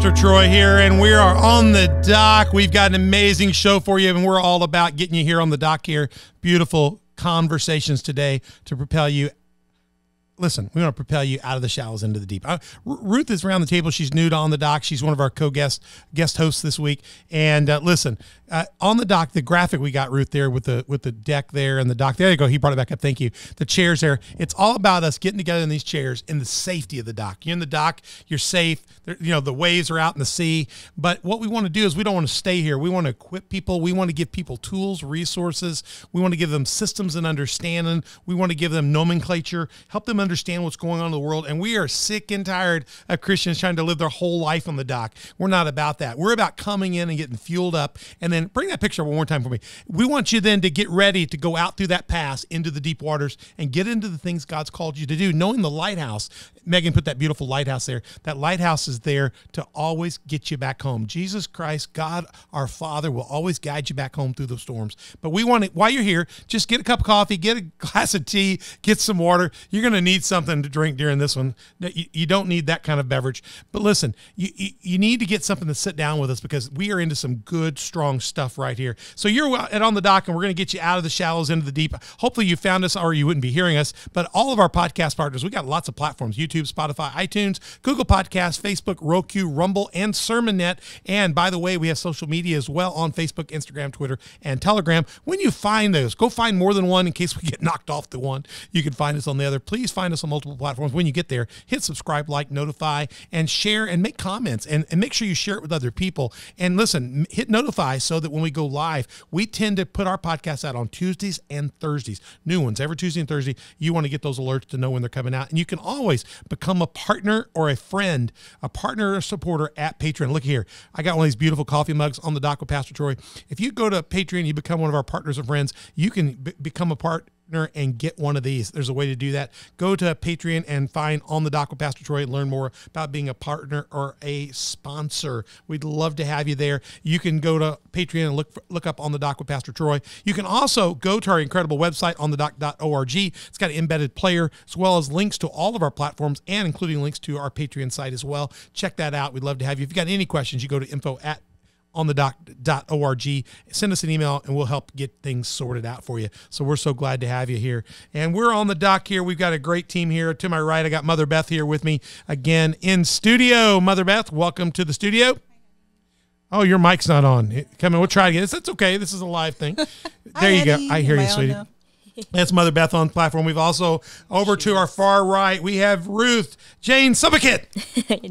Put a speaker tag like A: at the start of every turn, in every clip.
A: Pastor Troy here, and we are on the dock. We've got an amazing show for you, and we're all about getting you here on the dock here. Beautiful conversations today to propel you. Listen, we want to propel you out of the shallows into the deep. Ruth is around the table. She's new to On the Dock. She's one of our guest hosts this week. And listen, on the dock, the graphic we got, Ruth, there with the deck there and the dock. There you go. He brought it back up. Thank you. The chairs there. It's all about us getting together in these chairs in the safety of the dock. You're in the dock. You're safe. You know, the waves are out in the sea. But what we want to do is we don't want to stay here. We want to equip people. We want to give people tools, resources. We want to give them systems and understanding. We want to give them nomenclature, help them understand what's going on in the world. And we are sick and tired of Christians trying to live their whole life on the dock. We're not about that. We're about coming in and getting fueled up. And then bring that picture one more time for me. We want you then to get ready to go out through that pass into the deep waters and get into the things God's called you to do. Knowing the lighthouse, Megan put that beautiful lighthouse there. That lighthouse is there to always get you back home. Jesus Christ, God, our Father, will always guide you back home through the storms. But we want it, while you're here, just get a cup of coffee, get a glass of tea, get some water. You're going to need something to drink during this one. You don't need that kind of beverage. But listen, you need to get something to sit down with us because we are into some good, strong stuff right here. So you're at On the Dock, and we're going to get you out of the shallows into the deep. Hopefully you found us or you wouldn't be hearing us. But all of our podcast partners, we got lots of platforms: YouTube, Spotify, iTunes, Google Podcasts, Facebook, Roku, Rumble, and SermonNet. And by the way, we have social media as well on Facebook, Instagram, Twitter, and Telegram. When you find those, go find more than one in case we get knocked off the one. You can find us on the other. Please find us on multiple platforms. When you get there, hit subscribe, like, notify, and share, and make comments, and make sure you share it with other people. And listen, hit notify so that when we go live, we tend to put our podcasts out on Tuesdays and Thursdays. New ones every Tuesday and Thursday. You want to get those alerts to know when they're coming out. And you can always become a partner or a friend, a partner or a supporter at Patreon. Look here. I got one of these beautiful coffee mugs On the Dock with Pastor Troy. If you go to Patreon, you become one of our partners and friends, you can become a partner and get one of these. There's a way to do that. Go to Patreon and find On the Dock with Pastor Troy and learn more about being a partner or a sponsor. We'd love to have you there. You can go to Patreon and look up On the Dock with Pastor Troy. You can also go to our incredible website, onthedock.org. It's got an embedded player as well as links to all of our platforms and including links to our Patreon site as well. Check that out. We'd love to have you. If you've got any questions, you go to info@onthedock.org. Send us an email and we'll help get things sorted out for you. So we're so glad to have you here. And we're on the dock here. We've got a great team here. To my right, I got Mother Beth here with me again in studio. Mother Beth, welcome to the studio. Oh, your mic's not on. Come in. We'll try again. That's okay. This is a live thing. There you go. I hear you, sweetie. That's Mother Beth on the platform. We've also, over to our far right, we have Ruth Jane Subakit.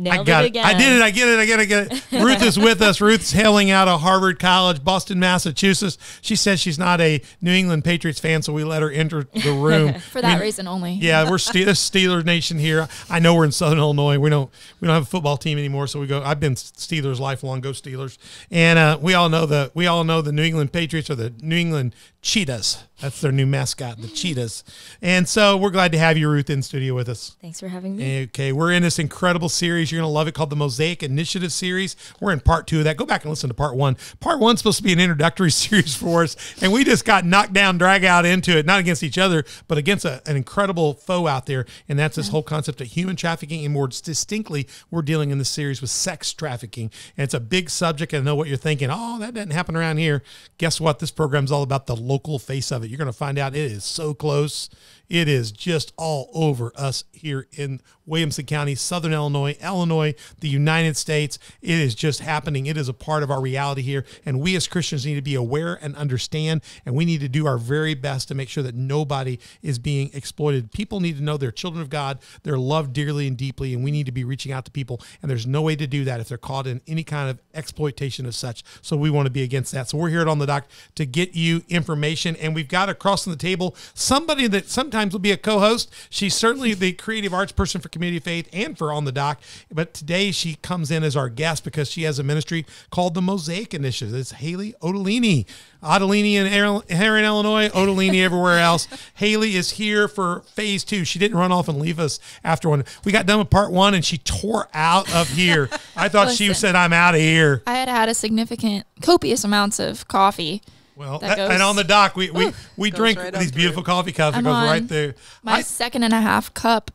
B: I got it again.
A: I did it. I get it. Ruth is with us. Ruth's hailing out of Harvard College, Boston, Massachusetts. She says she's not a New England Patriots fan, so we let her enter the room.
B: For that reason only.
A: Yeah, we're Steelers Nation here. I know we're in Southern Illinois. We don't have a football team anymore, so we go. I've been Steelers lifelong. Go Steelers. And we all know the New England Patriots are the New England Cheetahs. That's their new mascot, the Cheetahs. And so we're glad to have you, Ruth, in studio with us.
B: Thanks for having me.
A: Okay, we're in this incredible series. You're going to love it, called the Mosaic Initiative Series. We're in part 2 of that. Go back and listen to part 1. Part 1's supposed to be an introductory series for us, and we just got knocked down, drag out into it, not against each other, but against an incredible foe out there, and that's this whole concept of human trafficking, and more distinctly, we're dealing in this series with sex trafficking, and it's a big subject. I know what you're thinking. Oh, that doesn't happen around here. Guess what? This program's all about the local face of it. You're going to find out it is so close. It is just all over us here in Williamson County, Southern Illinois, the United States. It is just happening. It is a part of our reality here. And we as Christians need to be aware and understand, and we need to do our very best to make sure that nobody is being exploited. People need to know they're children of God. They're loved dearly and deeply, and we need to be reaching out to people. And there's no way to do that if they're caught in any kind of exploitation of such. So we want to be against that. So we're here at On the Dock to get you information. And we've got across on the table somebody that sometimes will be a co-host. She's certainly the creative arts person for Community of Faith and for On the Dock, but today she comes in as our guest because she has a ministry called the Mosaic Initiative. It's Haley Ottolini. Ottolini in Heron, Illinois, Ottolini everywhere else. Haley is here for phase 2. She didn't run off and leave us after one. We got done with part 1 and she tore out of here. I thought she said, I'm out of here.
B: I had a significant, copious amounts of coffee.
A: Well, and on the dock, we drink right these beautiful coffee cups. It goes right there.
B: My 2.5 cup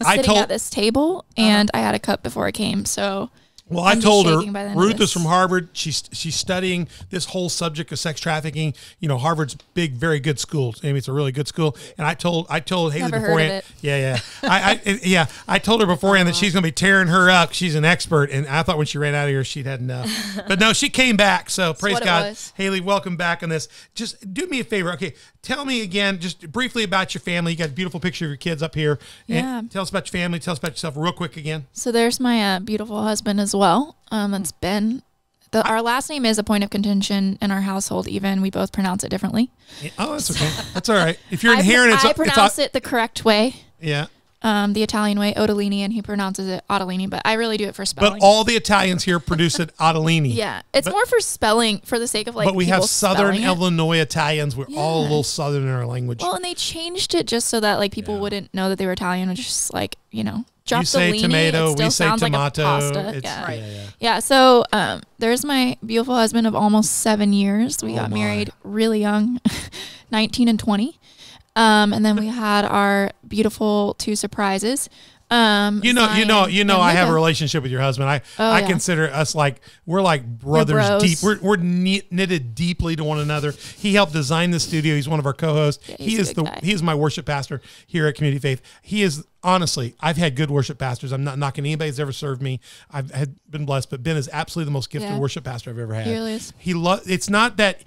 B: sitting at this table, and I had a cup before I came. So
A: Well,
B: I'm
A: I told her,
B: shaking by the end of
A: Ruth is
B: this.
A: from Harvard. She's studying this whole subject of sex trafficking. You know, Harvard's big, very good school. I mean, it's a really good school. And I told Haley
B: Never heard of
A: beforehand.
B: it.
A: Yeah. I told her beforehand that she's going to be tearing her up. She's an expert. And I thought when she ran out of here, she'd had enough. But no, she came back. So praise
B: what it
A: God.
B: was.
A: Haley, welcome back on this. Just do me a favor. Okay. Tell me again, just briefly about your family. You got a beautiful picture of your kids up here.
B: Yeah.
A: And tell us about your family. Tell us about yourself real quick again.
B: So there's my beautiful husband as well. It's Ben. Our last name is a point of contention in our household. Even we both pronounce it differently.
A: Oh, that's okay. That's all right. If you're inherent,
B: I pronounce it the correct way.
A: Yeah.
B: The Italian way, Ottolini, and he pronounces it Ottolini, but I really do it for spelling.
A: But all the Italians here produce it Ottolini.
B: Yeah, it's more for spelling, for the sake of like.
A: But we have
B: people
A: Southern
B: spelling it.
A: Illinois Italians. We're all a little Southern in our language.
B: Well, and they changed it just so that like people wouldn't know that they were Italian, which just like drop
A: You say
B: the leaning,
A: tomato,
B: it still
A: we say
B: sounds
A: tomato.
B: like a pasta.
A: It's,
B: Yeah. Yeah. So there's my beautiful husband of almost 7 years. We got married really young, 19 and 20. And then we had our beautiful 2 surprises.
A: I have a relationship with your husband. I consider us like we're like brothers deep. We're knitted deeply to one another. He helped design the studio. He's one of our co-hosts.
B: Yeah,
A: he is my worship pastor here at Community Faith. He is honestly, I've had good worship pastors. I'm not knocking anybody who's ever served me. I've been blessed, but Ben is absolutely the most gifted worship pastor I've ever had.
B: He really is.
A: It's not that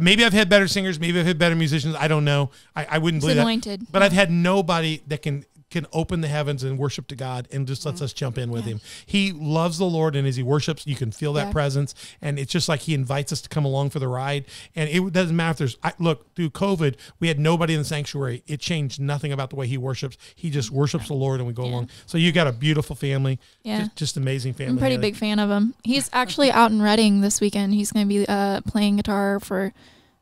A: maybe I've had better singers, maybe I've had better musicians. I don't know. I wouldn't believe
B: anointed.
A: that. But I've had nobody that can open the heavens and worship to God and just lets us jump in with him. He loves the Lord, and as he worships, you can feel that presence. And it's just like he invites us to come along for the ride. And it doesn't matter if look, through COVID, we had nobody in the sanctuary. It changed nothing about the way he worships. He just worships the Lord, and we go along. So you got a beautiful family.
B: Yeah.
A: Just amazing family.
B: I'm a pretty big fan of him. He's actually out in Reading this weekend. He's going to be playing guitar for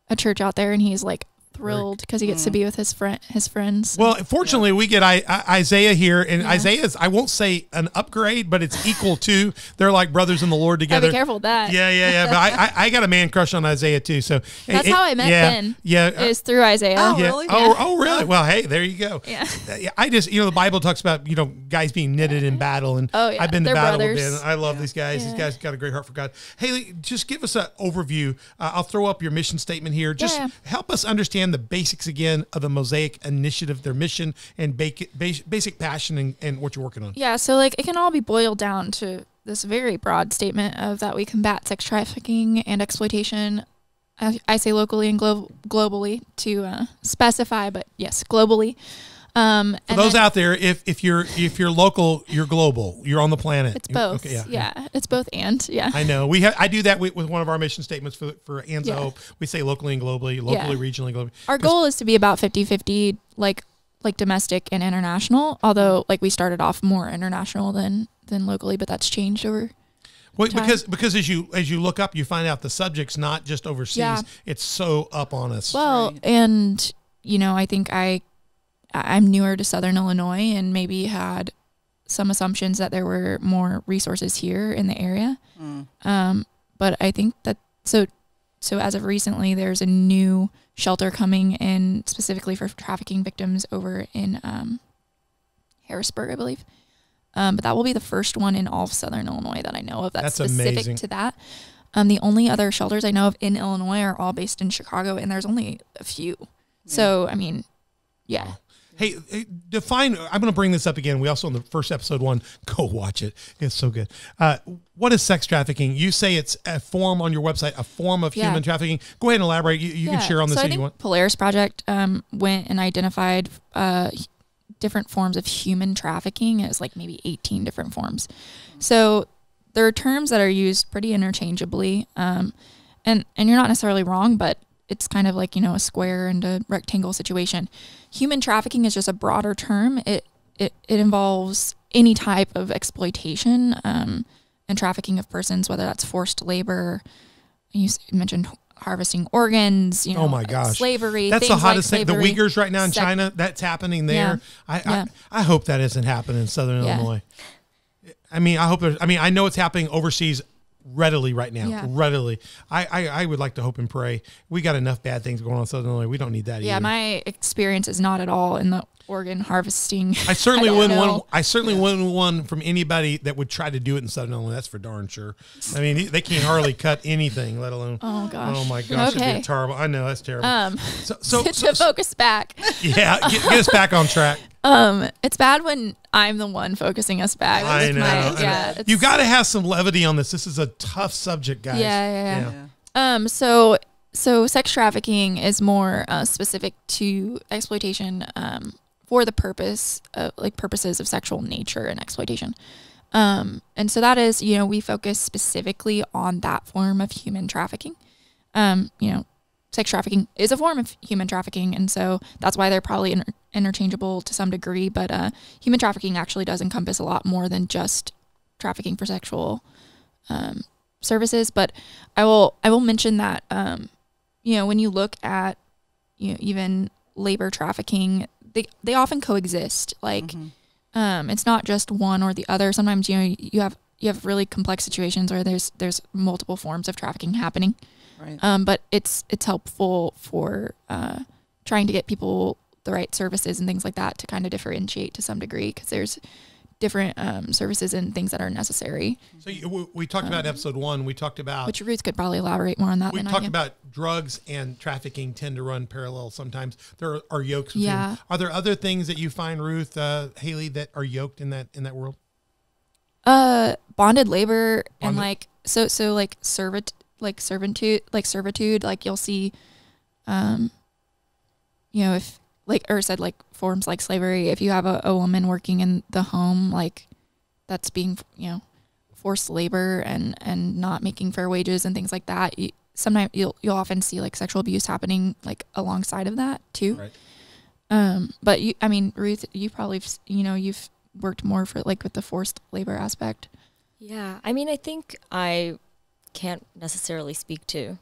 B: a church out there, and he's like thrilled because he gets to be with his friends.
A: Well, fortunately, we get Isaiah here, and Isaiah's, I won't say an upgrade, but it's equal to. They're like brothers in the Lord together.
B: Be careful with that.
A: Yeah. But I got a man crush on Isaiah too. So
B: that's how I met Ben.
A: Yeah,
B: is through Isaiah.
C: Oh, really?
A: Oh, really? Well, hey, there you go.
B: Yeah.
A: I just, the Bible talks about guys being knitted in battle, and I've been to battle with Ben. I love these guys. These guys got a great heart for God. Haley, just give us an overview. I'll throw up your mission statement here. Just help us understand the basics again of the Mosaic initiative, their mission and basic passion and what you're working on.
B: Yeah, so like it can all be boiled down to this very broad statement of that we combat sex trafficking and exploitation. I say locally and globally to specify, but yes, globally.
A: For those out there, if you're local, you're global. You're on the planet.
B: It's both.
A: Okay,
B: yeah, it's both and. Yeah,
A: I know. I do that with one of our mission statements for Ands of Hope. We say locally and globally, regionally, globally.
B: Our goal is to be about 50-50, like domestic and international. Although like we started off more international than locally, but that's changed over.
A: Well, because as you look up, you find out the subject's not just overseas. Yeah. It's so up on us.
B: Well, and I think I'm newer to Southern Illinois and maybe had some assumptions that there were more resources here in the area. But I think that so as of recently, there's a new shelter coming in specifically for trafficking victims over in Harrisburg, I believe. But that will be the first one in all of Southern Illinois that I know of that's specific
A: amazing.
B: to that. The only other shelters I know of in Illinois are all based in Chicago, and there's only a few. Yeah. So, I mean, yeah.
A: Hey, define, I'm going to bring this up again. We also, in the first episode one, go watch it. It's so good. What is sex trafficking? You say it's a form on your website, a form of human trafficking. Go ahead and elaborate. You can share on this
B: if
A: you
B: think
A: want.
B: Polaris Project went and identified different forms of human trafficking. It was like maybe 18 different forms. So there are terms that are used pretty interchangeably. And you're not necessarily wrong, but it's kind of like, a square and a rectangle situation. Human trafficking is just a broader term. It involves any type of exploitation and trafficking of persons, whether that's forced labor. You mentioned harvesting organs,
A: oh my gosh,
B: slavery.
A: That's the hottest thing. The
B: slavery,
A: Uyghurs right now in China, that's happening there. I hope that isn't happening in Southern Illinois. I mean, I know it's happening overseas readily right now.
B: Yeah.
A: Readily. I would like to hope and pray. We got enough bad things going on in Southern Illinois. We don't need that either.
B: My experience is not at all in the organ harvesting.
A: I certainly wouldn't want one from anybody that would try to do it in Southern Illinois. That's for darn sure. I mean, they can't hardly cut anything, let alone.
B: Oh gosh.
A: Oh my gosh.
B: Okay.
A: It'd be terrible. I know that's terrible. So
B: to focus back.
A: Yeah, get us back on track.
B: It's bad when I'm the one focusing us back.
A: I know. You got to have some levity on this. This is a tough subject, guys.
B: Yeah. So sex trafficking is more specific to exploitation for the purposes of sexual nature and exploitation. And so that is, we focus specifically on that form of human trafficking. Sex trafficking is a form of human trafficking, and so that's why they're probably interchangeable to some degree. But human trafficking actually does encompass a lot more than just trafficking for sexual services. But I will mention that when you look at even labor trafficking, they often coexist. Like it's not just one or the other. Sometimes you have really complex situations where there's multiple forms of trafficking happening.
C: Right.
B: But it's helpful for trying to get people the right services and things like that to kind of differentiate to some degree, because there's different services and things that are necessary.
A: So we talked about episode 1. We talked about,
B: which Ruth could probably elaborate more on that.
A: We
B: than
A: talked
B: I can.
A: about drugs and trafficking tend to run parallel. Sometimes there are yokes. Between.
B: Yeah.
A: Are there other things that you find, Ruth, Haley, that are yoked in that world?
B: Bonded labor and like servitude, like you'll see, if like forms like slavery, if you have a woman working in the home, like that's being, forced labor and not making fair wages and things like that. Sometimes you'll often see like sexual abuse happening like alongside of that too.
A: Right.
B: But Ruth, you probably, you've worked more for like with the forced labor aspect.
D: Yeah. I think I can't necessarily speak to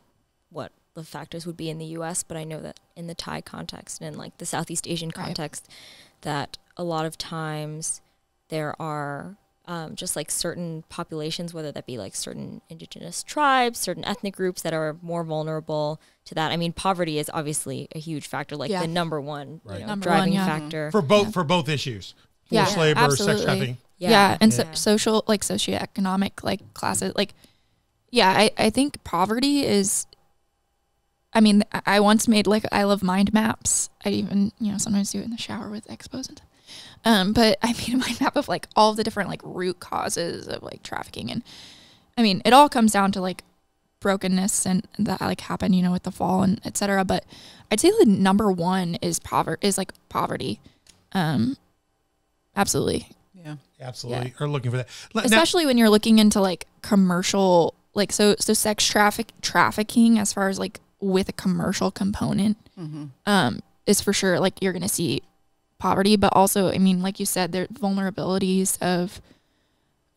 D: what the factors would be in the U.S., but I know that in the Thai context and in like the Southeast Asian context, that a lot of times there are just like certain populations, whether that be like certain indigenous tribes, certain ethnic groups that are more vulnerable to that. Poverty is obviously a huge factor, like the number one driving factor
A: for both issues. Forced labor,
B: absolutely.
A: sex trafficking.
B: And social, like socioeconomic, like classes, like. Yeah, I think poverty is, I once made like I love mind maps. I even, sometimes do it in the shower with expos and stuff. But I made a mind map of like all the different like root causes of like trafficking. And it all comes down to like brokenness and that like happened, with the fall and et cetera. But I'd say the number one is poverty. Absolutely.
C: Yeah.
A: Absolutely. Or looking for that.
B: Especially when you're looking into like commercial, like so sex trafficking as far as like with a commercial component is for sure like you're gonna see poverty, but also like you said, there vulnerabilities of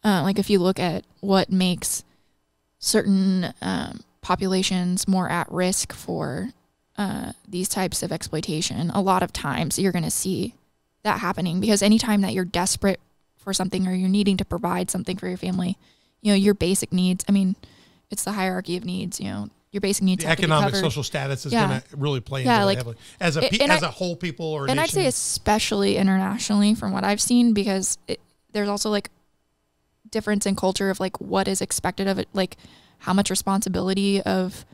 B: like if you look at what makes certain populations more at risk for these types of exploitation, a lot of times you're gonna see that happening, because anytime that you're desperate for something or you're needing to provide something for your family, your basic needs. It's the hierarchy of needs. Your basic needs. The
A: economic social status is going to really play into that heavily as a whole people or a
B: and
A: nation.
B: I'd say especially internationally from what I've seen, because there's also like difference in culture of like what is expected of it, like how much responsibility of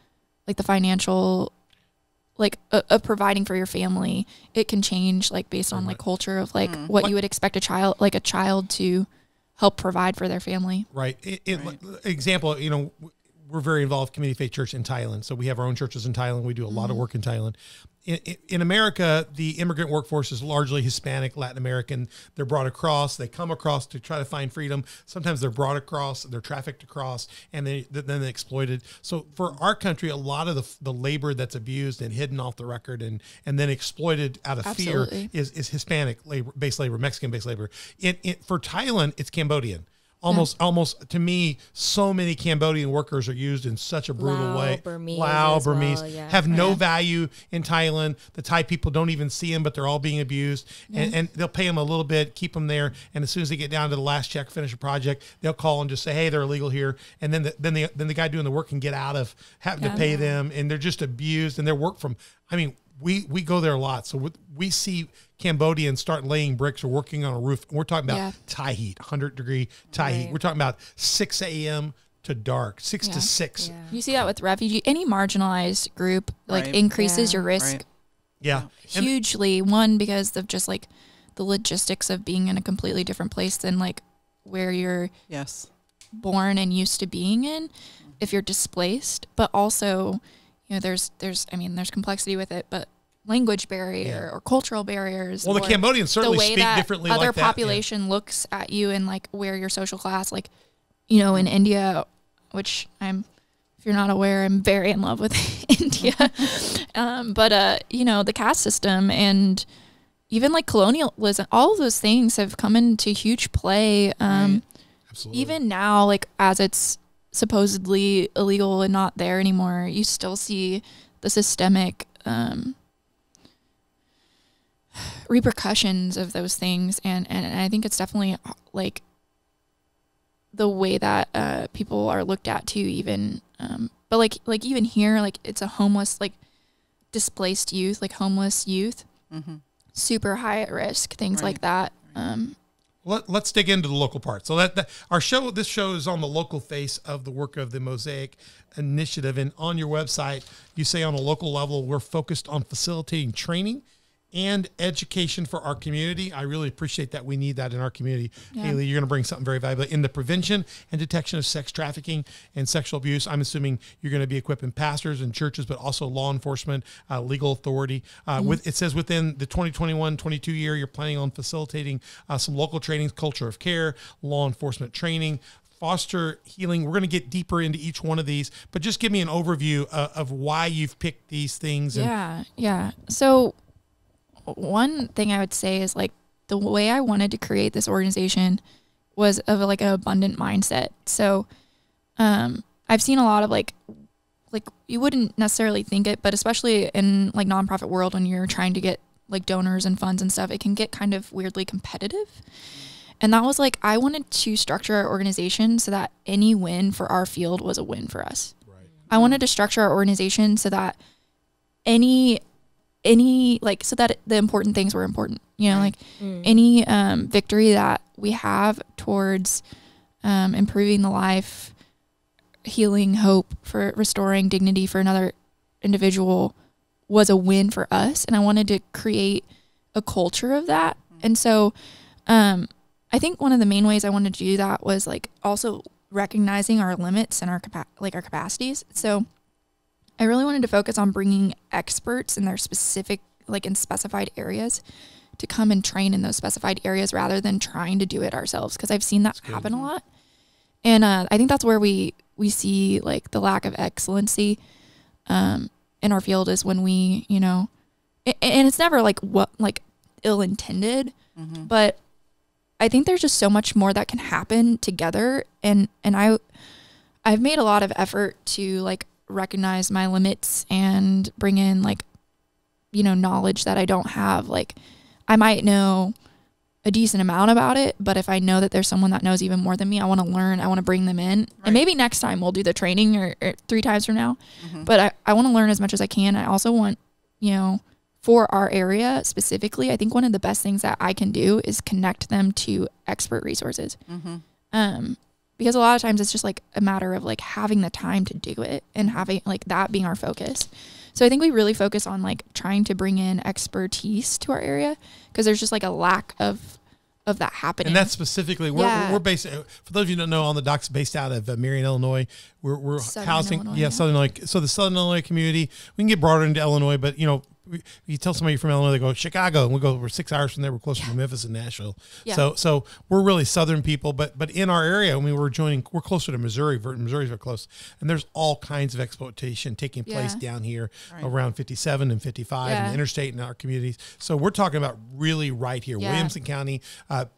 B: like the financial like of providing for your family. It can change like based on like culture of like what you would expect a child to help provide for their family.
A: Right. Example, we're very involved Community Faith Church in Thailand. So we have our own churches in Thailand. We do a lot of work in Thailand. In America, the immigrant workforce is largely Hispanic, Latin American. They're brought across. They come across to try to find freedom. Sometimes they're brought across, they're trafficked across, and then they're exploited. So for our country, a lot of the labor that's abused and hidden off the record and then exploited out of fear is Hispanic based labor, Mexican based labor. For Thailand, it's Cambodian. almost to me, so many Cambodian workers are used in such a brutal way. Burmese have no value in Thailand. The Thai people don't even see them, but they're all being abused. And they'll pay them a little bit, keep them there. And as soon as they get down to the last check, finish a project, they'll call and just say, hey, they're illegal here. And then the guy doing the work can get out of having to pay them. And they're just abused. And their work from, I mean, we go there a lot. So we see Cambodians start laying bricks or working on a roof. And we're talking about Thai heat, 100-degree Thai heat. We're talking about 6 a.m. to dark, 6 to 6.
B: Yeah. You see that with refugee, any marginalized group, like increases your risk hugely. One, because of just like the logistics of being in a completely different place than like where you're born and used to being in if you're displaced. But also, you know, there's complexity with it, but language barrier or cultural barriers.
A: Well, the Cambodians certainly speak differently like that.
B: Other population looks at you and like where your social class, like, you know, in India, which if you're not aware, I'm very in love with India. But you know, the caste system and even like colonialism, all of those things have come into huge play.
A: Absolutely. Even
B: now, like as it's supposedly illegal and not there anymore, you still see the systemic repercussions of those things, and I think it's definitely like the way that people are looked at too, even but like even here, like it's a homeless, like displaced youth, like homeless youth, super high at risk, things like that.
A: Let's dig into the local part. So this show is on the local face of the work of the Mosaic Initiative. And on your website, you say on a local level, we're focused on facilitating training and education for our community. I really appreciate that. We need that in our community. Haley, you're going to bring something very valuable in the prevention and detection of sex trafficking and sexual abuse. I'm assuming you're going to be equipping pastors and churches, but also law enforcement, legal authority. It says within the 2021-22 year, you're planning on facilitating some local trainings, culture of care, law enforcement training, foster healing. We're going to get deeper into each one of these, but just give me an overview of why you've picked these things.
B: So one thing I would say is like the way I wanted to create this organization was of like an abundant mindset. So I've seen a lot of like you wouldn't necessarily think it, but especially in like nonprofit world, when you're trying to get like donors and funds and stuff, it can get kind of weirdly competitive. And that was like, I wanted to structure our organization so that any win for our field was a win for us. Right. I wanted to structure our organization so that any so that the important things were important, you know, like any victory that we have towards improving the life, healing, hope, for restoring dignity for another individual was a win for us. And I wanted to create a culture of that. And so I think one of the main ways I wanted to do that was like also recognizing our limits and our capacities. So I really wanted to focus on bringing experts in their specific, like in specified areas, to come and train in those specified areas rather than trying to do it ourselves. Because I've seen that happen a lot. And I think that's where we see like the lack of excellency in our field is when we, you know, and it's never like ill-intended, but I think there's just so much more that can happen together. And I've made a lot of effort to like recognize my limits and bring in like, you know, knowledge that I don't have. Like I might know a decent amount about it, but if I know that there's someone that knows even more than me, I want to learn, I want to bring them in. Right. And maybe next time we'll do the training or 3 times from now, but I want to learn as much as I can. I also want, you know, for our area specifically, I think one of the best things that I can do is connect them to expert resources. Because a lot of times it's just like a matter of like having the time to do it and having like that being our focus. So I think we really focus on like trying to bring in expertise to our area because there's just like a lack of that happening.
A: And that's specifically, we're based, for those of you who don't know, On the Dock's based out of Marion, Illinois. We're housing, Southern Illinois. So the Southern Illinois community, we can get broader into Illinois, but you know, you tell somebody you're from Illinois, they go Chicago, and we're 6 hours from there. We're closer to Memphis and Nashville.
B: Yeah.
A: So we're really southern people, but in our area, we're closer to Missouri. Missouri's very close, and there's all kinds of exploitation taking place down here around 57 and 55 and the interstate in our communities. So we're talking about really right here, Williamson County.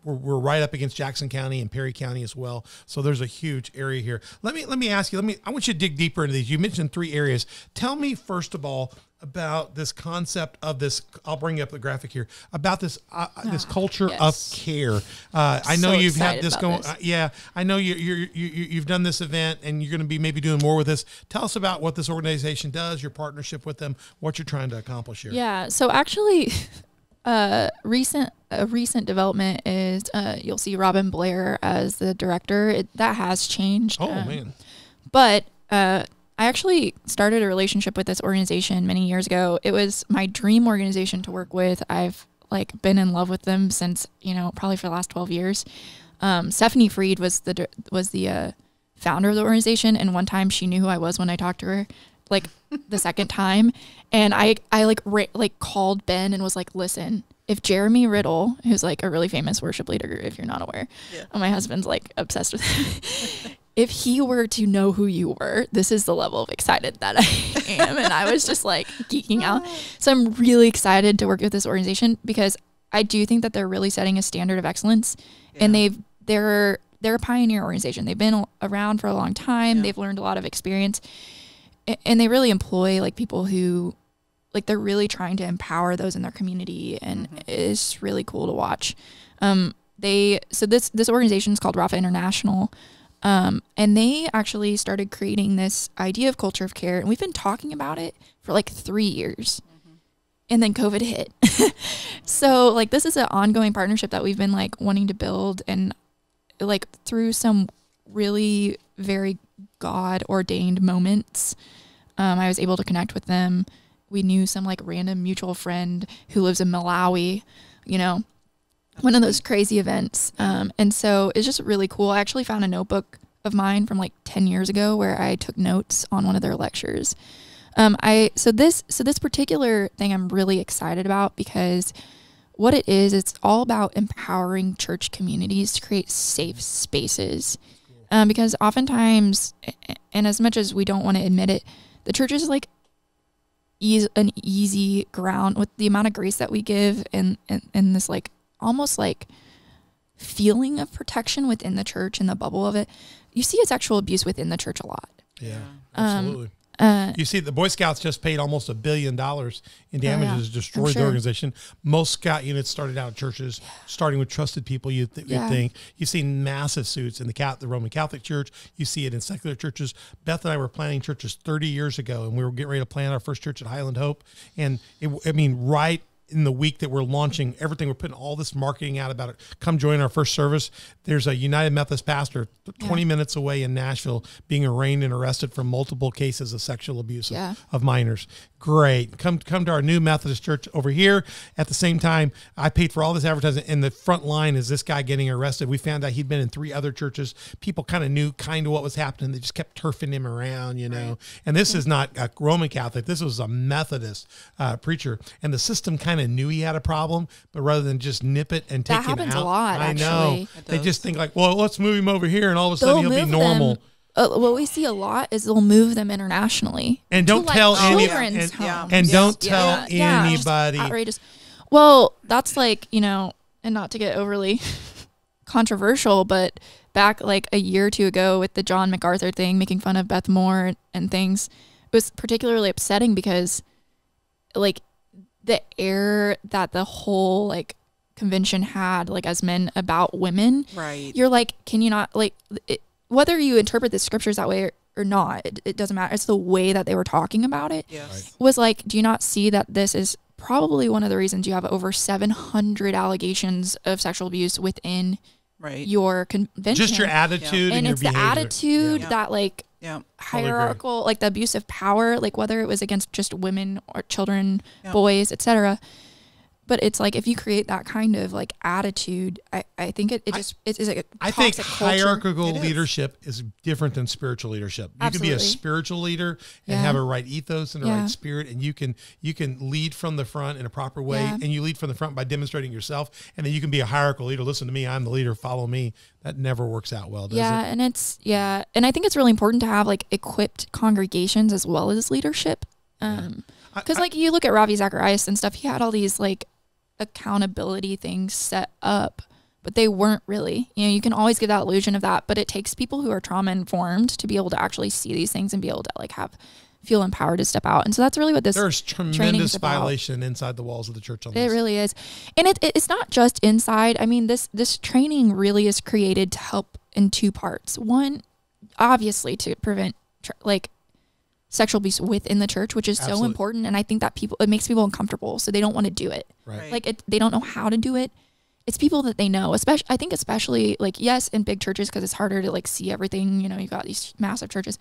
A: We're right up against Jackson County and Perry County as well. So there's a huge area here. Let me ask you. I want you to dig deeper into these. You mentioned 3 areas. Tell me first of all about this concept of this. I'll bring up the graphic here about this this culture of care. I know you've had this going. I know you've done this event, and you're going to be maybe doing more with this. Tell us about what this organization does, your partnership with them, what you're trying to accomplish here.
B: Yeah. So actually, a recent development is you'll see Robin Blair as the director. That has changed.
A: Oh man.
B: But I actually started a relationship with this organization many years ago. It was my dream organization to work with. I've been in love with them since, probably for the last 12 years. Stephanie Freed was the founder of the organization. And one time she knew who I was when I talked to her, the second time. And I called Ben and was like, listen, if Jeremy Riddle, who's a really famous worship leader, if you're not aware, my husband's obsessed with him. If he were to know who you were, this is the level of excited that I am. And I was just geeking out. So I'm really excited to work with this organization because I do think that they're really setting a standard of excellence. And they're a pioneer organization. They've been around for a long time. They've learned a lot of experience, and they really employ people who they're really trying to empower those in their community. And it's really cool to watch. This organization is called Rafa International. And they actually started creating this idea of culture of care, and we've been talking about it for 3 years. And then COVID hit. So this is an ongoing partnership that we've been wanting to build, and through some really very God ordained moments, I was able to connect with them. We knew some random mutual friend who lives in Malawi, one of those crazy events. And so it's just really cool. I actually found a notebook of mine from 10 years ago where I took notes on one of their lectures. So this particular thing I'm really excited about because what it is, it's all about empowering church communities to create safe spaces. Because oftentimes, and as much as we don't want to admit it, the church is an easy ground with the amount of grace that we give and this almost feeling of protection within the church and the bubble of it. You see sexual abuse within the church a lot.
A: Yeah, absolutely. You see, the Boy Scouts just paid almost $1 billion in damages to destroy the organization. Most Scout units started out in churches, starting with trusted people. You'd think you've seen massive suits in the Roman Catholic Church. You see it in secular churches. Beth and I were planning churches 30 years ago, and we were getting ready to plant our first church at Highland Hope. And right in the week that we're launching everything, we're putting all this marketing out about it. Come join our first service. There's a United Methodist pastor 20 minutes away in Nashville being arraigned and arrested for multiple cases of sexual abuse of minors. Great. Come to our new Methodist church over here. At the same time, I paid for all this advertising. In the front line is this guy getting arrested. We found out he'd been in 3 other churches. People kind of knew what was happening. They just kept turfing him around, Right. And this is not a Roman Catholic. This was a Methodist preacher. And the system kind of knew he had a problem, but rather than just nip it and take him out.
B: That happens a lot,
A: I know. They just think well, let's move him over here, and all of a sudden he'll be normal.
B: What we see a lot is they'll move them internationally.
A: And don't tell anybody. And don't tell anybody.
B: Outrageous. Well, that's and not to get overly controversial, but back a year or two ago with the John MacArthur thing, making fun of Beth Moore and things, it was particularly upsetting because the air that the whole convention had as men about women,
C: right?
B: You're can you not whether you interpret the scriptures that way or not, it doesn't matter. It's the way that they were talking about it.
C: Yes.
B: Was do you not see that this is probably one of the reasons you have over 700 allegations of sexual abuse within your convention?
A: Just your attitude and your
B: it's
A: behavior.
B: The attitude that hierarchical, the abuse of power, whether it was against just women or children, boys, etc. But it's like if you create that kind of like attitude, I think it's like a
A: I think
B: toxic culture.
A: hierarchical leadership is different than spiritual leadership. You can be a spiritual leader and have a right ethos and a right spirit, and you can lead from the front in a proper way, and you lead from the front by demonstrating yourself, and then you can be a hierarchical leader. Listen to me, I'm the leader, follow me. That never works out well, does it?
B: And I think it's really important to have like equipped congregations as well as leadership. Because like you look at Ravi Zacharias and stuff, he had all these like accountability things set up, but they weren't really, you can always give that illusion of that, but it takes people who are trauma informed to be able to actually see these things and be able to like feel empowered to step out. And so that's really what there's
A: tremendous violation inside the walls of the church on this.
B: It really is. And it's not just inside. I mean, this training really is created to help in two parts. One, obviously to prevent sexual abuse within the church, which is so important. And I think that it makes people uncomfortable, so they don't want to do it.
A: Right.
B: Like they don't know how to do it. It's people that they know, especially like, yes, in big churches, because it's harder to like see everything, you got these massive churches,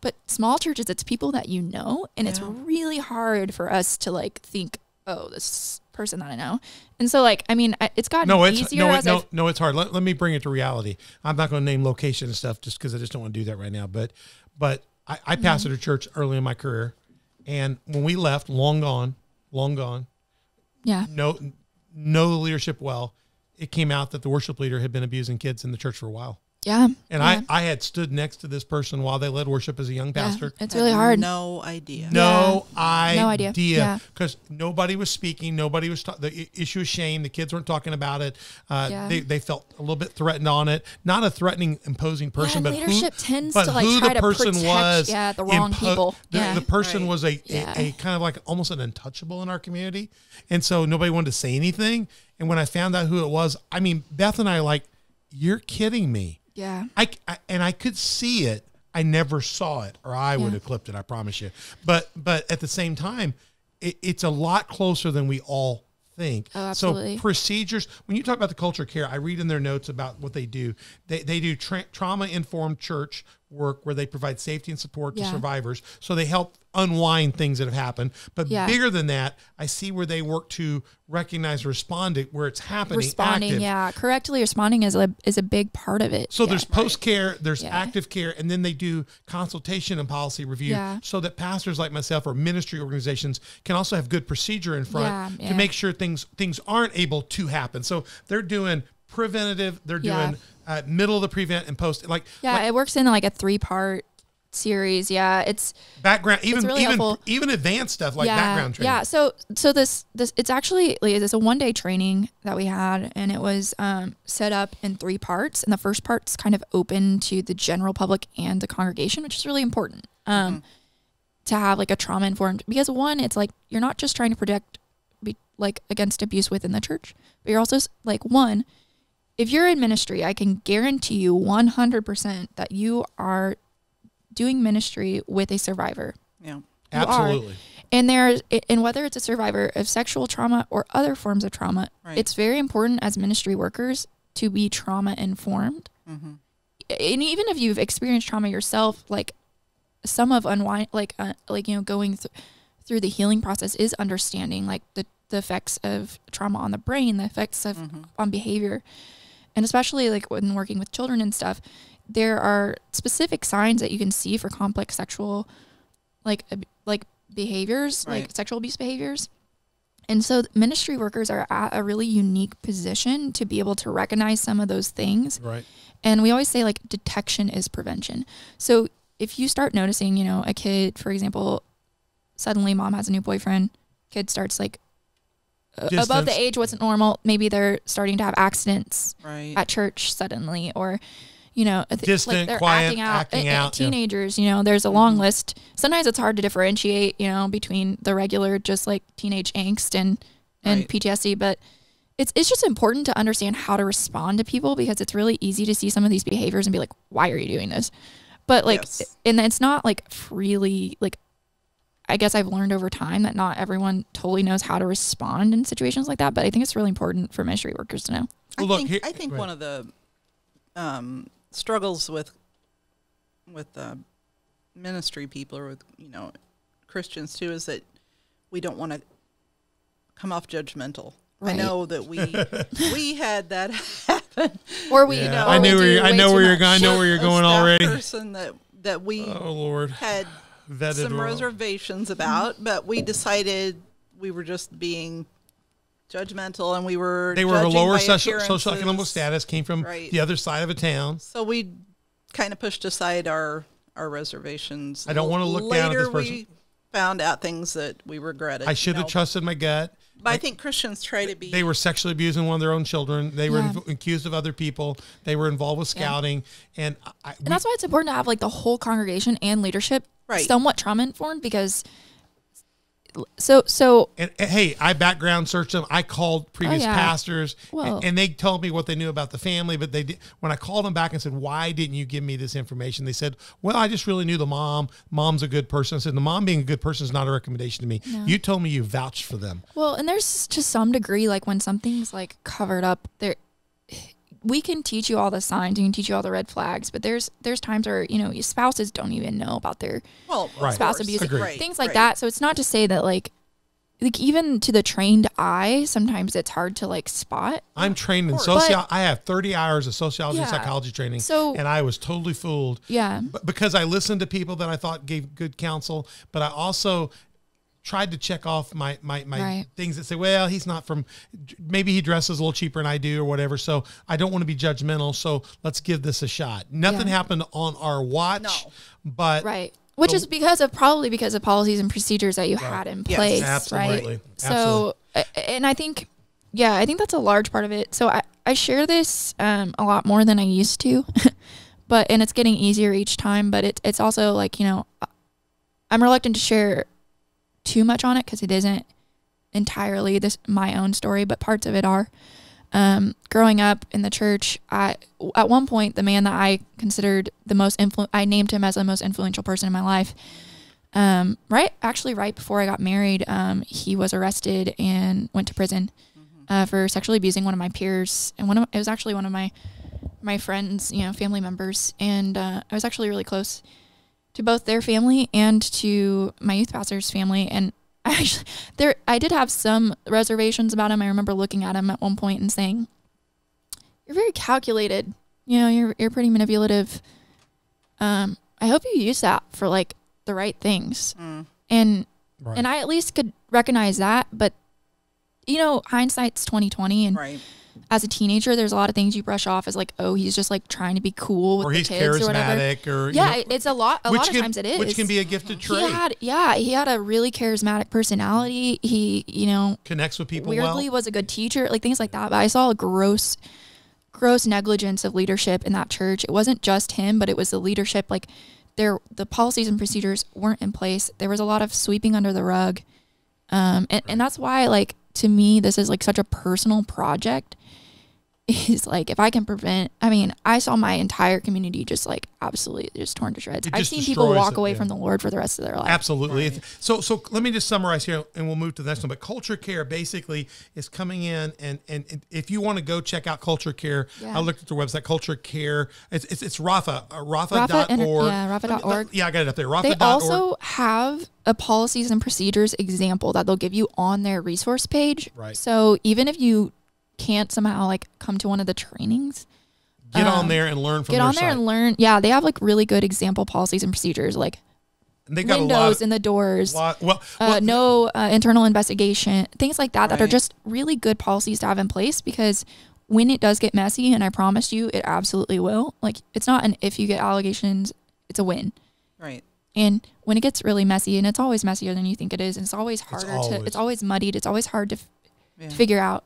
B: but small churches, it's people that and it's really hard for us to like think, oh, this person that I know. And so like, I mean, it's gotten easier.
A: It's hard. Let me bring it to reality. I'm not going to name location and stuff just because I just don't want to do that right now. But I pastored a church early in my career, and when we left, long gone. Yeah. No leadership well. It came out that the worship leader had been abusing kids in the church for a while.
B: Yeah.
A: And I had stood next to this person while they led worship as a young pastor.
B: It's really hard.
C: No idea.
A: No idea.
B: Yeah.
A: Because nobody was speaking. Nobody was the issue of shame. The kids weren't talking about it. They felt a little bit threatened on it. Not a threatening, imposing person, but
B: leadership tends
A: to
B: like
A: who
B: try
A: the person
B: to protect,
A: was.
B: the wrong people.
A: The person was a kind of like almost an untouchable in our community. And so nobody wanted to say anything. And when I found out who it was, I mean, Beth and I like, you're kidding me.
B: Yeah.
A: I could see it. I never saw it, or I would have clipped it, I promise you. But at the same time, it's a lot closer than we all think.
B: Oh, absolutely.
A: So procedures, when you talk about the culture of care, I read in their notes about what they do. They do trauma-informed church work where they provide safety and support to survivors. So they help unwind things that have happened. But bigger than that, I see where they work to recognize and respond to where it's happening.
B: Responding,
A: active.
B: Correctly responding is a big part of it.
A: So there's post-care, there's active care, and then they do consultation and policy review so that pastors like myself or ministry organizations can also have good procedure in front to make sure things aren't able to happen. So they're doing preventative, they're doing middle of the prevent and post.
B: It works in like a 3-part series. It's
A: background,
B: it's really helpful.
A: even advanced stuff like background training.
B: Yeah. So this it's actually it's a 1-day training that we had, and it was set up in 3 parts. And the first part's kind of open to the general public and the congregation, which is really important to have like a trauma informed, because one, it's like you're not just trying to protect against abuse within the church, but you're also like, one, if you're in ministry, I can guarantee you 100% that you are doing ministry with a survivor.
C: Yeah,
A: absolutely.
B: And whether it's a survivor of sexual trauma or other forms of trauma, it's very important as ministry workers to be trauma informed. Mm-hmm. And even if you've experienced trauma yourself, like some of going through the healing process is understanding like the effects of trauma on the brain, the effects of on behavior. And especially like when working with children and stuff, there are specific signs that you can see for complex sexual like behaviors, like sexual abuse behaviors. And so ministry workers are at a really unique position to be able to recognize some of those things.
A: Right.
B: And we always say like detection is prevention. So if you start noticing, a kid, for example, suddenly mom has a new boyfriend, kid starts like above the age what's normal, maybe they're starting to have accidents at church suddenly, or
A: distant,
B: like they're
A: quiet,
B: acting out. Teenagers, there's a
A: Mm-hmm.
B: long list. Sometimes it's hard to differentiate, between the regular just like teenage angst and PTSD, but it's just important to understand how to respond to people, because it's really easy to see some of these behaviors and be like, why are you doing this? But like, and it's not like freely, like, I guess I've learned over time that not everyone totally knows how to respond in situations like that, but I think it's really important for ministry workers to know.
C: I think one of the struggles with ministry people, or with Christians too, is that we don't want to come off judgmental.
B: Right.
C: I know that we had that happen.
B: Or we,
A: Yeah.
B: or
A: I
B: we
A: know where
B: do
A: you're, I
B: way
A: know
B: too
A: where you're
B: much.
A: going. I know where you're
C: A
A: going
C: staff
A: already.
C: person that we
A: Oh Lord.
C: had
A: Vetted
C: some
A: well.
C: reservations about, but we decided we were just being judgmental, and they were of a
A: lower socioeconomic status, came from
C: Right.
A: the other side of a town.
C: So we kind of pushed aside our reservations.
A: I don't want to look down at this person.
C: We found out things that we regretted.
A: I should have trusted my gut.
C: But I think Christians try to be.
A: They were sexually abusing one of their own children. They were
B: Yeah.
A: accused of other people. They were involved with scouting, and
B: And that's why it's important to have like the whole congregation and leadership
C: Right.
B: somewhat trauma informed, because so
A: And hey, I background searched them. I called previous
B: yeah.
A: pastors,
B: Well-
A: and they told me what they knew about the family. But they did, when I called them back and said, "Why didn't you give me this information?" They said, "Well, I just really knew the mom. Mom's a good person." I said, "The mom being a good person is not a recommendation to me.
B: No.
A: You told me you vouched for them."
B: well, and there's to some degree, like when something's like covered up, there we can teach you all the signs, we can teach you all the red flags, but there's times where, you know, your spouses don't even know about their
A: Right.
B: spouse abuse,
A: Agreed.
B: things like that. So it's not to say that like even to the trained eye, sometimes it's hard to like spot.
A: I'm trained in
C: course.
A: sociology. I have 30 hours of sociology and
B: Yeah.
A: psychology training,
B: So-
A: and I was totally fooled.
B: Yeah.
A: Because I listened to people that I thought gave good counsel, but I also tried to check off my
B: Right.
A: things that say, well, he's not from, maybe he dresses a little cheaper than I do or whatever. So I don't want to be judgmental. So let's give this a shot. Nothing
B: Yeah.
A: happened on our watch,
C: No.
A: but
B: Right. Which is probably because of policies and procedures that you had in
C: Yes.
B: place,
A: Absolutely.
B: right? So, and I think that's a large part of it. So I share this a lot more than I used to, and it's getting easier each time. But it's also like, you know, I'm reluctant to share too much on it because it isn't entirely my own story, but parts of it are. Growing up in the church, at one point, the man that I considered the most I named him as the most influential person in my life. Right before I got married, he was arrested and went to prison for sexually abusing one of my peers, and it was actually one of my friends, you know, family members, and I was actually really close to both their family and to my youth pastor's family, and I did have some reservations about him. I remember looking at him at one point and saying, "You're very calculated. You know, you're pretty manipulative. I hope you use that for like the right things." And
A: Right.
B: and I at least could recognize that, but you know, hindsight's 20/20, and
C: Right.
B: as a teenager, there's a lot of things you brush off as like, oh, he's just like trying to be cool with
A: or
B: the
A: he's
B: kids or whatever.
A: charismatic, or you
B: Yeah,
A: know,
B: it's a lot. A lot of times it is.
A: which can be a gifted trait.
B: He had a really charismatic personality. He, you know,
A: Connects with people
B: weirdly
A: well.
B: was a good teacher, like things like that. But I saw a gross negligence of leadership in that church. It wasn't just him, but it was the leadership. Like the policies and procedures weren't in place. There was a lot of sweeping under the rug. And that's why, like, to me, this is like such a personal project. Is like, if I can prevent, I mean, I saw my entire community just like absolutely just torn to shreds.
A: It
B: I've
A: just
B: seen people
A: destroys
B: walk
A: it,
B: away
A: yeah.
B: from the Lord for the rest of their life.
A: Absolutely. So let me just summarize here, and we'll move to the next one. But Culture Care basically is coming in, and if you want to go check out Culture Care,
B: Yeah.
A: I looked at their website, Culture Care. It's Rafa,
B: Rafa.org.
A: Rafa.org. Yeah, I got it up there.
B: They
A: Rafa.org.
B: also have a policies and procedures example that they'll give you on their resource page.
A: Right.
B: So even if you can't somehow like come to one of the trainings,
A: Get on there and learn from
B: get
A: their
B: on there
A: site.
B: and learn. Yeah, they have like really good example policies and procedures, like
A: And they got
B: windows in the doors, no internal investigation, things like that, that are
C: Right.
B: just really good policies to have in place, because when it does get messy, and I promise you it absolutely will, like it's not an if you get allegations, it's a win.
C: Right.
B: And when it gets really messy, and it's always messier than you think it is, and it's always harder
A: always.
B: it's always muddied, it's always hard to
C: Yeah.
B: figure out,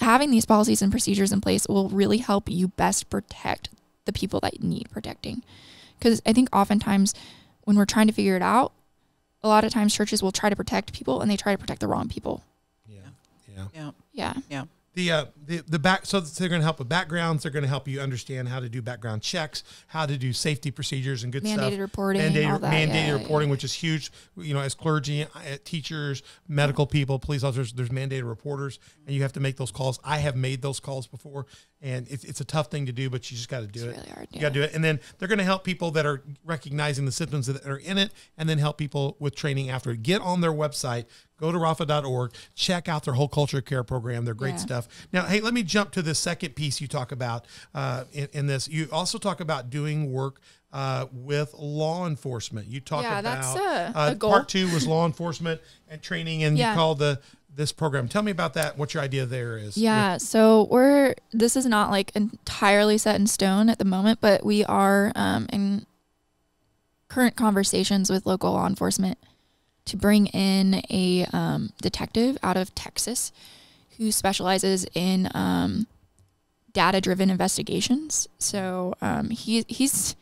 B: having these policies and procedures in place will really help you best protect the people that need protecting. Because I think oftentimes when we're trying to figure it out, a lot of times churches will try to protect people and they try to protect the wrong people.
C: Yeah.
B: Yeah.
C: Yeah.
A: The back, so they're going to help with backgrounds. They're going to help you understand how to do background checks, how to do safety procedures and good stuff.
B: Mandated reporting,
A: Mandated,
B: all that.
A: mandated
B: Yeah,
A: reporting, which is huge. You know, as clergy, teachers, medical people, police officers, there's mandated reporters, and you have to make those calls. I have made those calls before. And it's a tough thing to do, but you just got to do it.
B: It's really hard.
A: You got to do it. And then they're going to help people that are recognizing the symptoms that are in it, and then help people with training after. Get on their website, go to rafa.org, check out their whole culture care program. They're great stuff. Now, hey, let me jump to the second piece you talk about in this. You also talk about doing work with law enforcement. You talk about
B: that's a goal.
A: part 2 was law enforcement and training, and you call this program. Tell me about that. What your idea there is.
B: Yeah. So this is not like entirely set in stone at the moment, but we are in current conversations with local law enforcement to bring in a detective out of Texas who specializes in data-driven investigations. So he's,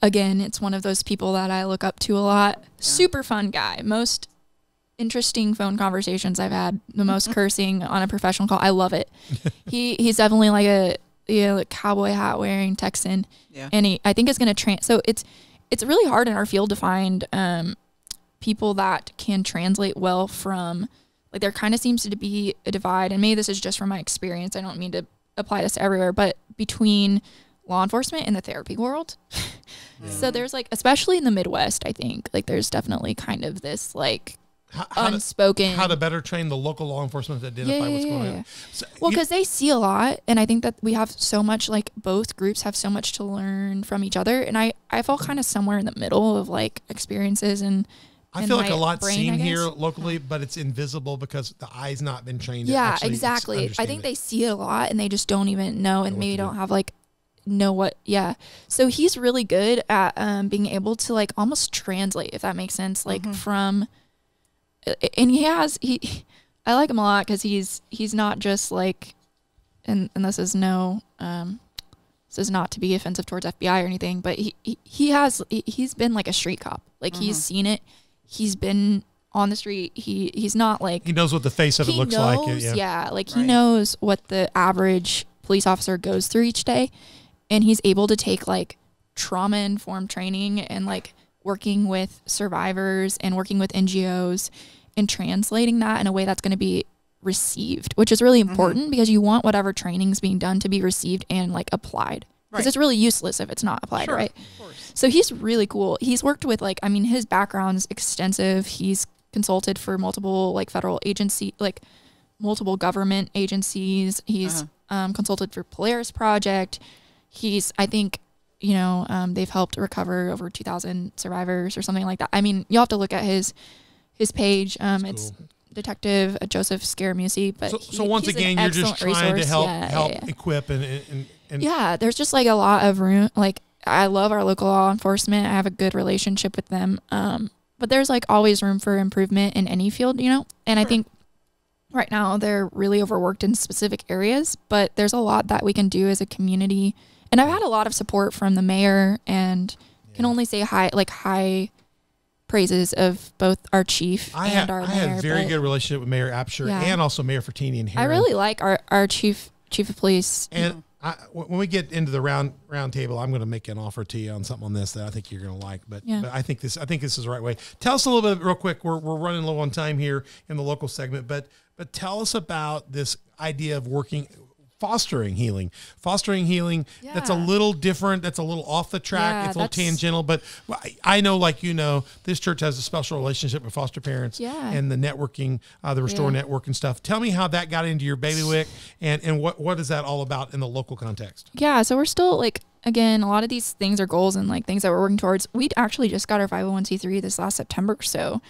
B: again, it's one of those people that I look up to a lot. Super fun guy. Most interesting phone conversations I've had, the most cursing on a professional call. I love it. He's definitely like a cowboy hat wearing Texan. Yeah. And I think it's going to so it's really hard in our field to find people that can translate well from, like, there kind of seems to be a divide, and maybe this is just from my experience. I don't mean to apply this everywhere, but between law enforcement and the therapy world. So there's like, especially in the Midwest, I think, like, there's definitely kind of this like unspoken
A: how to better train the local law enforcement to identify what's going on. So
B: well, because they see a lot, and I think that we have so much, like, both groups have so much to learn from each other, and I fall kind of somewhere in the middle of like experiences, and
A: I feel like a lot's seen here locally, but it's invisible because the eye's not been trained.
B: Yeah, exactly. I think they see it a lot and they just don't even know, and maybe don't have like know what. Yeah. So he's really good at being able to like almost translate, if that makes sense, like from. And I like him a lot because he's not just like, and this is this is not to be offensive towards FBI or anything, but he's been like a street cop. Like he's seen it. He's been on the street. He's not like,
A: he knows what the face of it looks like.
B: Yeah. Like he knows what the average police officer goes through each day, and he's able to take like trauma informed training and like working with survivors and working with NGOs and translating that in a way that's going to be received, which is really important because you want whatever training's being done to be received and like applied, because it's really useless if it's not applied, right? Of course. So he's really cool. He's worked with like, I mean, his background's extensive. He's consulted for multiple like federal agency, like multiple government agencies. He's consulted for Polaris Project. I think, they've helped recover over 2,000 survivors or something like that. I mean, you'll have to look at his page. It's cool. Detective Joseph Scaramucci, but
A: so once again, you're just trying to help equip and
B: yeah, there's just like a lot of room. Like, I love our local law enforcement. I have a good relationship with them. But there's like always room for improvement in any field, and I think right now they're really overworked in specific areas, but there's a lot that we can do as a community. And I've had a lot of support from the mayor, and can only say high praises of both our chief and our mayor. I have
A: very good relationship with Mayor Apsher and also Mayor Fertini and Heron.
B: I really like our chief of police.
A: And when we get into the round table, I'm going to make an offer to you on something on this that I think you're going to like. But I think this is the right way. Tell us a little bit real quick. We're running low on time here in the local segment, but tell us about this idea of fostering healing. That's a little different. That's a little off the track. It's a little tangential, but I know, like, this church has a special relationship with foster parents and the networking, the Restore Network and stuff. Tell me how that got into your bailiwick and what is that all about in the local context? Yeah.
B: So we're still like, again, a lot of these things are goals and like things that we're working towards. We actually just got our 501c3 this last September. So,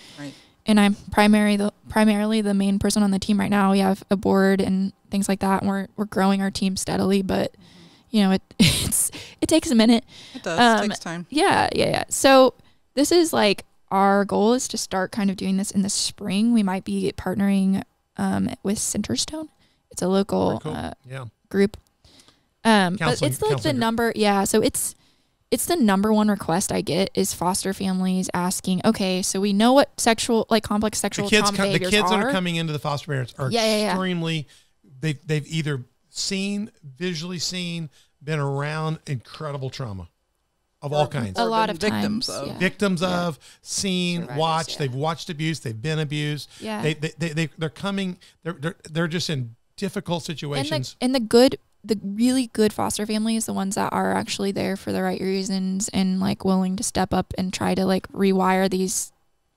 B: and I'm primarily the main person on the team right now. We have a board and things like that, and we're growing our team steadily, but it takes a minute.
C: It does. It takes time.
B: Yeah. So this is like, our goal is to start kind of doing this in the spring. We might be partnering with Centerstone. It's a local group. But it's like the number. Yeah. So it's the number one request I get is foster families asking, okay, so we know what complex sexual trauma behaviors are.
A: The kids that are coming into the foster parents are extremely, they've either visually seen, been around incredible trauma of all kinds.
B: A lot of
C: victims
B: times.
A: Victims of, seen, watched, they've watched abuse, they've been abused. Yeah. They're coming, they're just in difficult situations.
B: And the good the really good foster families, the ones that are actually there for the right reasons and like willing to step up and try to like rewire these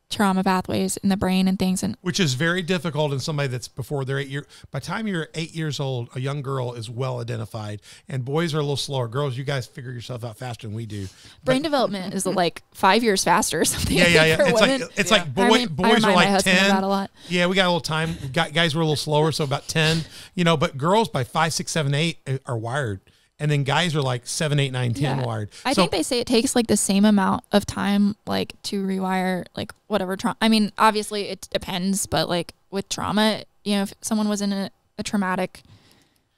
B: trauma pathways in the brain and things, and
A: which is very difficult in somebody that's before they're 8 years. By the time you're 8 years old, a young girl is well identified, and boys are a little slower. Girls, you guys figure yourself out faster than we do.
B: Brain development is like 5 years faster or something.
A: Yeah.
B: For
A: It's
B: women.
A: like it's like boys are like 10.
B: About a lot.
A: Yeah, we got a little time. Guys were a little slower, so about 10. You know, but girls by 5, 6, 7, 8 are wired. And then guys are like 7, 8, 9, 10 wired.
B: I think they say it takes like the same amount of time, like to rewire, like whatever trauma. I mean, obviously it depends, but like with trauma, you know, if someone was in a traumatic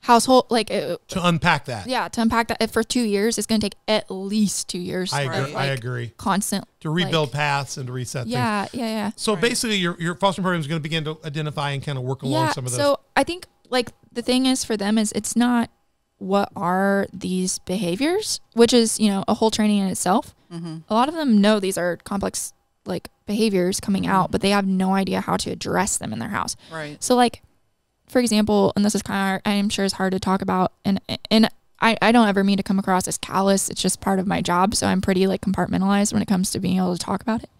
B: household, like
A: to unpack that.
B: Yeah, to unpack that for 2 years, it's going to take at least 2 years.
A: I agree.
B: Of, like,
A: I agree.
B: Constant
A: to rebuild paths and to reset things.
B: Yeah.
A: So basically, your foster program is going to begin to identify and kind of work along some of those.
B: So I think like the thing is for them is it's not what are these behaviors, which is, you know, a whole training in itself. Mm-hmm. A lot of them know these are complex like behaviors coming out, but they have no idea how to address them in their house.
C: Right.
B: So like, for example, and this is kind of, I'm sure is hard to talk about, and I don't ever mean to come across as callous. It's just part of my job. So I'm pretty like compartmentalized when it comes to being able to talk about it.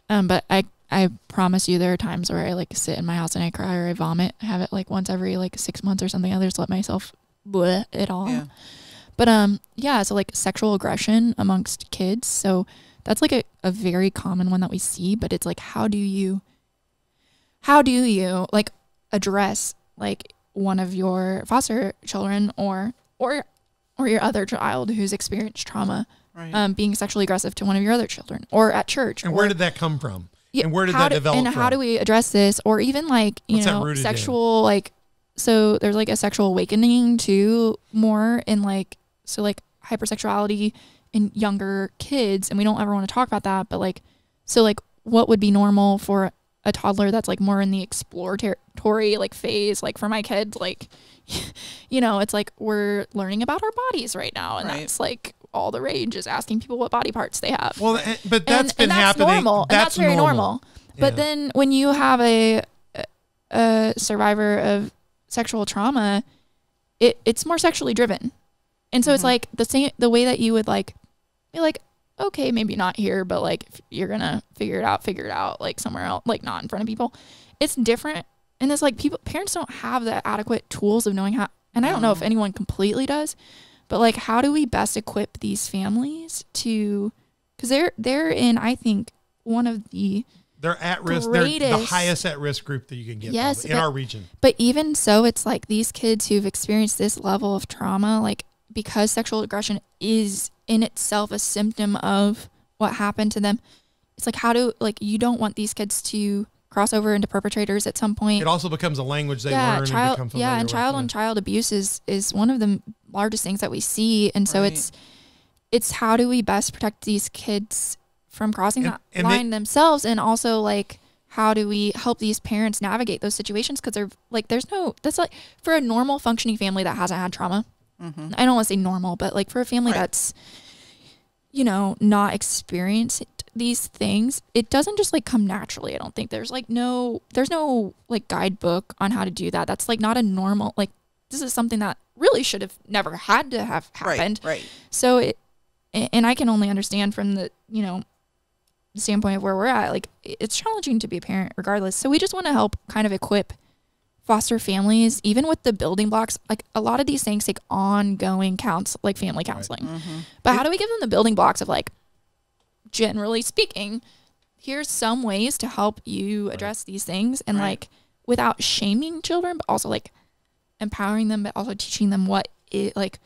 B: But I promise you there are times where I like sit in my house and I cry or I vomit. I have it like once every like 6 months or something. I just let myself bleh it all. Yeah. But so like sexual aggression amongst kids. So that's like a very common one that we see, but it's like how do you like address like one of your foster children or your other child who's experienced trauma, being sexually aggressive to one of your other children or at church.
A: And where did that come from? And where did that develop
B: from? And how do we address this? Or even like, sexual like, so there's like a sexual awakening too, more in like, so like hypersexuality in younger kids. And we don't ever want to talk about that, but like, so like what would be normal for a toddler that's like more in the exploratory like phase, like for my kids, like, you know, it's like we're learning about our bodies right now. And that's like all the rage is asking people what body parts they have.
A: Well, but that's been happening.
B: Normal, and that's very normal. But then when you have a survivor of sexual trauma, it's more sexually driven. And so it's like the way that you would like be like, okay, maybe not here, but like if you're gonna figure it out like somewhere else, like not in front of people. It's different. And it's like parents don't have the adequate tools of knowing how, and I don't know if anyone completely does, but like how do we best equip these families to, because they're in, I think, one of the
A: they're at risk. They're the highest at risk group that you can get in our region. But
B: even so, it's like these kids who've experienced this level of trauma, like because sexual aggression is in itself a symptom of what happened to them. It's like you don't want these kids to cross over into perpetrators at some point.
A: It also becomes a language they learn and become familiar
B: and child on child abuse is one of the largest things that we see. And so it's how do we best protect these kids from crossing that line themselves, and also like how do we help these parents navigate those situations, because they're like that's like for a normal functioning family that hasn't had trauma. I don't want to say normal, but like for a family that's, you know, not experienced these things, it doesn't just like come naturally. I don't think there's no like guidebook on how to do that. That's like not a normal, like this is something that really should have never had to have happened. Right. So and I can only understand from the, you know, standpoint of where we're at, like it's challenging to be a parent regardless. So we just want to help kind of equip foster families, even with the building blocks. Like a lot of these things take ongoing like family counseling. But how do we give them the building blocks of like, generally speaking, here's some ways to help you address these things, and like without shaming children, but also like empowering them, but also teaching them what it like,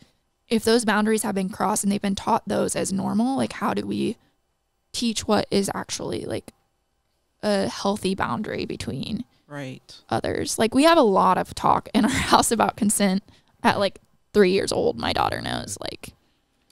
B: if those boundaries have been crossed and they've been taught those as normal, like how do we teach what is actually like a healthy boundary between others. Like we have a lot of talk in our house about consent at like 3 years old. My daughter knows. Like,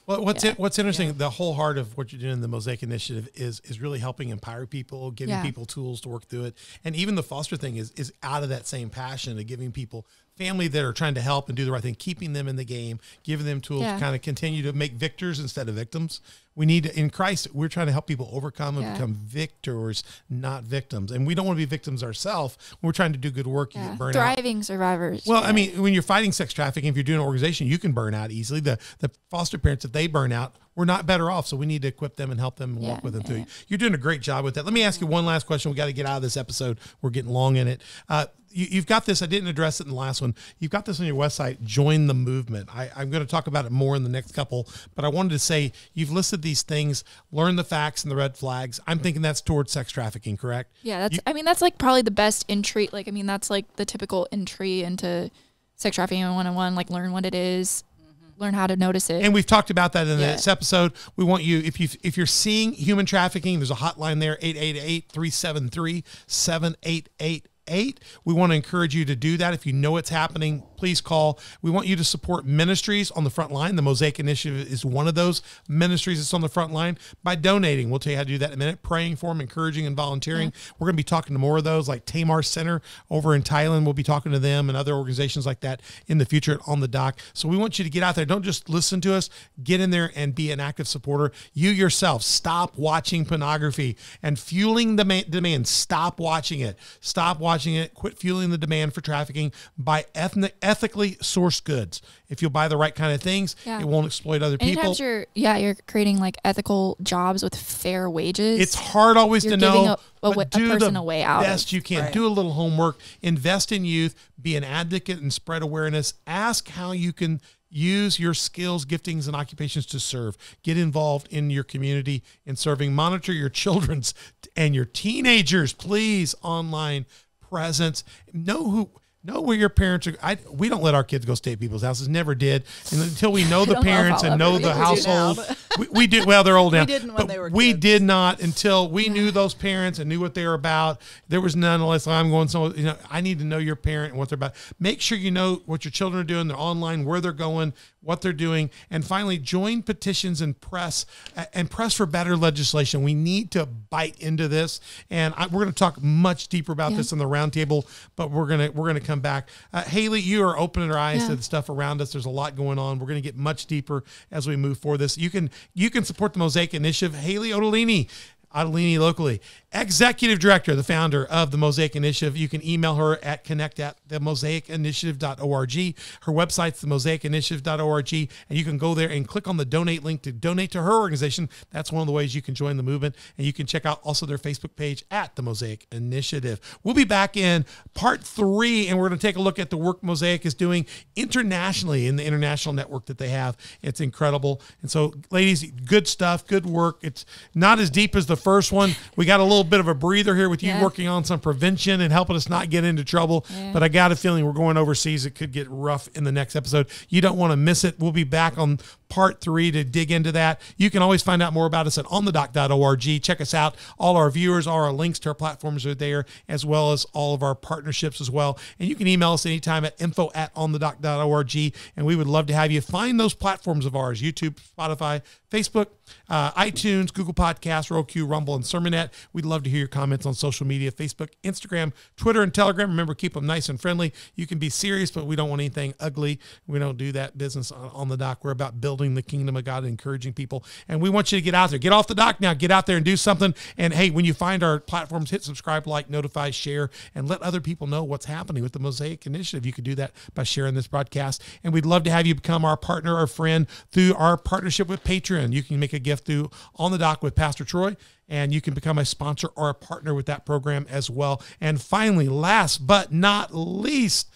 A: well, what's interesting, the whole heart of what you're doing in the Mosaic Initiative is really helping empower people, giving people tools to work through it. And even the foster thing is out of that same passion of giving people family that are trying to help and do the right thing, keeping them in the game, giving them tools to kind of continue to make victors instead of victims. We need to, in Christ, we're trying to help people overcome and become victors, not victims. And we don't want to be victims ourselves. We're trying to do good work. You get burned out.
B: Thriving survivors.
A: Well, I mean, when you're fighting sex trafficking, if you're doing an organization, you can burn out easily. The foster parents, if they burn out, we're not better off. So we need to equip them and help them and walk with them through. You're doing a great job with that. Let me ask you one last question. We got to get out of this episode. We're getting long in it. You've got this. I didn't address it in the last one. You've got this on your website, Join the Movement. I'm going to talk about it more in the next couple, but I wanted to say you've listed these things, learn the facts and the red flags. I'm thinking that's towards sex trafficking, correct?
B: Yeah, that's like probably the best entry. Like, I mean, that's like the typical entry into sex trafficking 101, like learn what it is, learn how to notice it.
A: And we've talked about that in this episode. We want you, if you're seeing human trafficking, there's a hotline there, 888-373-7888. We want to encourage you to do that. If you know it's happening, please call. We want you to support ministries on the front line. The Mosaic Initiative is one of those ministries that's on the front line by donating. We'll tell you how to do that in a minute. Praying for them, encouraging and volunteering. We're going to be talking to more of those, like Tamar Center over in Thailand. We'll be talking to them and other organizations like that in the future on the dock. So we want you to get out there. Don't just listen to us. Get in there and be an active supporter. You yourself, stop watching pornography and fueling the demand. Stop watching it. Stop watching it. Quit fueling the demand for trafficking. Buy ethically sourced goods. If you'll buy the right kind of things, it won't exploit other people.
B: You're creating like ethical jobs with fair wages.
A: It's hard always to know, but do
B: a person
A: the
B: a way out
A: best you can. Do a little homework. Invest in youth. Be an advocate and spread awareness. Ask how you can use your skills, giftings, and occupations to serve. Get involved in your community in serving. Monitor your children's and your teenagers, please, online presence. Know where your parents are. We don't let our kids go stay at people's houses. Never did. And until we know the parents and know the household. We did. Well, they're old now.
C: We didn't when they were kids.
A: We did not until we knew those parents and knew what they were about. There was none unless I'm going somewhere. I need to know your parent and what they're about. Make sure you know what your children are doing. They're online, where they're going, what they're doing. And finally, join petitions and press for better legislation. We need to bite into this. And we're going to talk much deeper about this in the roundtable, but we're going to come back. Haley, you are opening our eyes to the stuff around us. There's a lot going on. We're going to get much deeper as we move forward this. You can support the Mosaic Initiative. Haley Ottolini locally, executive director, the founder of the Mosaic Initiative. You can email her at connect@themosaicinitiative.org. Her website's themosaicinitiative.org, and you can go there and click on the donate link to donate to her organization. That's one of the ways you can join the movement, and you can check out also their Facebook page at the Mosaic Initiative. We'll be back in part 3, and we're going to take a look at the work Mosaic is doing internationally in the international network that they have. It's incredible. And so, ladies, good stuff, good work. It's not as deep as the first one. We got a little bit of a breather here with you working on some prevention and helping us not get into trouble. But I got a feeling we're going overseas. It could get rough in the next episode. You don't want to miss it. We'll be back on part 3 to dig into that. You can always find out more about us at onthedoc.org. Check us out. All our viewers, all our links to our platforms are there, as well as all of our partnerships as well. And you can email us anytime at info@onthedoc.org. And we would love to have you find those platforms of ours: YouTube, Spotify, Facebook, iTunes, Google Podcasts, Roku, Rumble, and Sermonette. We'd love to hear your comments on social media: Facebook, Instagram, Twitter, and Telegram. Remember, keep them nice and friendly. You can be serious, but we don't want anything ugly. We don't do that business on the dock. We're about building the kingdom of God and encouraging people. And we want you to get out there. Get off the dock now. Get out there and do something. And hey, when you find our platforms, hit subscribe, like, notify, share, and let other people know what's happening with the Mosaic Initiative. You could do that by sharing this broadcast. And we'd love to have you become our partner or friend through our partnership with Patreon. You can make a gift through On the Dock with Pastor Troy, and you can become a sponsor or a partner with that program as well. And finally, last but not least,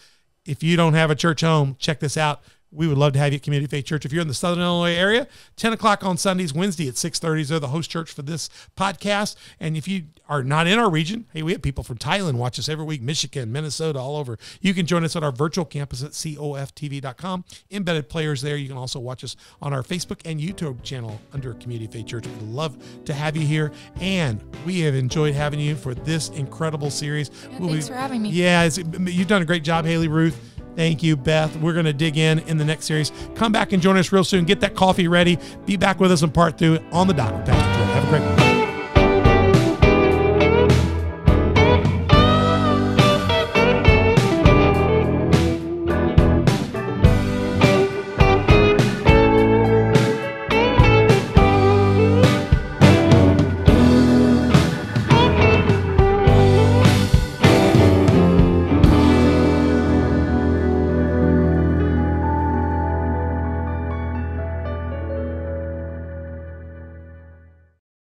A: if you don't have a church home, check this out. We would love to have you at Community Faith Church. If you're in the Southern Illinois area, 10 o'clock on Sundays, Wednesday at 6:30. They're the host church for this podcast. And if you are not in our region, hey, we have people from Thailand watch us every week, Michigan, Minnesota, all over. You can join us at our virtual campus at coftv.com. Embedded players there. You can also watch us on our Facebook and YouTube channel under Community Faith Church. We'd love to have you here. And we have enjoyed having you for this incredible series.
B: Thanks for having me.
A: Yeah, you've done a great job, Haley, Ruth. Thank you, Beth. We're going to dig in the next series. Come back and join us real soon. Get that coffee ready. Be back with us in part 2 on the dock with Pastor Troy. Have a great one.